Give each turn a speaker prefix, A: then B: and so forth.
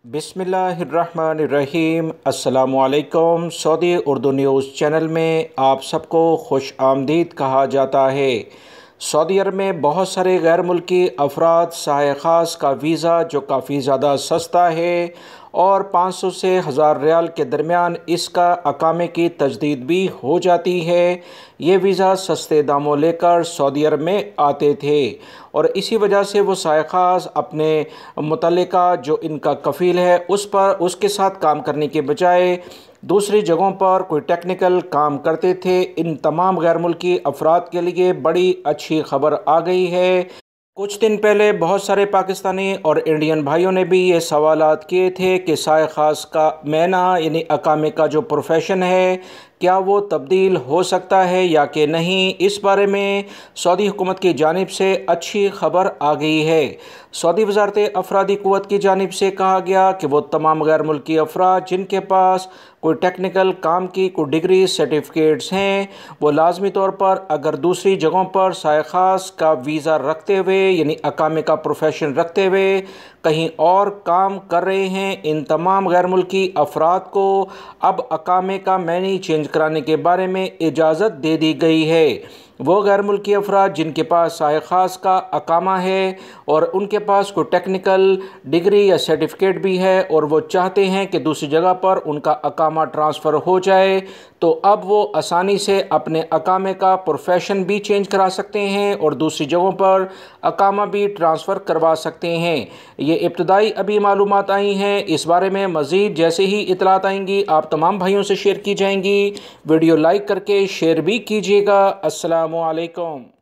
A: बिस्मिल्लाहिर्रहमानिर्रहीम। अस्सलामुअलैकुम। Saudi Urdu news channel में आप सबको खुश आमदीद कहा जाता है। सऊदी अरब में बहुत सारे गैर मुल्की अफराद साइक़ खास का वीज़ा जो काफ़ी ज़्यादा सस्ता है और 500 से 1000 रियाल के दरमियान इसका अकामे की तजदीद भी हो जाती है। ये वीज़ा सस्ते दामों लेकर सऊदी अरब में आते थे और इसी वजह से वो साइक़ खास अपने मुतल्लिका जो इनका कफ़ील है उसके साथ काम करने के बजाय दूसरी जगहों पर कोई टेक्निकल काम करते थे। इन तमाम गैर मुल्की अफराद के लिए बड़ी अच्छी खबर आ गई है। कुछ दिन पहले बहुत सारे पाकिस्तानी और इंडियन भाइयों ने भी ये सवालात किए थे कि साइक़ खास का मैना यानी अकामे का जो प्रोफेशन है क्या वो तब्दील हो सकता है या कि नहीं। इस बारे में सऊदी हुकूमत की जानिब से अच्छी खबर आ गई है। सऊदी वज़ारत अफरादी क़ुव्वत की जानिब से कहा गया कि वो तमाम गैर मुल्की अफराद जिनके पास कोई टेक्निकल काम की कोई डिग्री सर्टिफिकेट्स हैं वो लाजमी तौर पर अगर दूसरी जगहों पर साइक़ खास का वीज़ा रखते हुए यानी अकामे का प्रोफेशन रखते हुए कहीं और काम कर रहे हैं, इन तमाम गैर मुल्की अफराद को अब अकामे का मैनी चेंज कराने के बारे में इजाज़त दे दी गई है। वो गैर मुल्की अफराद जिनके पास साइक़ खास का अकामा है और उनके पास कोई टेक्निकल डिग्री या सर्टिफिकेट भी है और वो चाहते हैं कि दूसरी जगह पर उनका अकामा ट्रांसफ़र हो जाए तो अब वो आसानी से अपने अकामे का प्रोफेशन भी चेंज करा सकते हैं और दूसरी जगहों पर अकामा भी ट्रांसफ़र करवा सकते हैं। ये इब्तदाई अभी मालूमात आई हैं। इस बारे में मज़ीद जैसे ही इतलात आएंगी आप तमाम भाइयों से शेयर की जाएंगी। वीडियो लाइक करके शेयर भी कीजिएगा। अस्सलामु अलैकुम।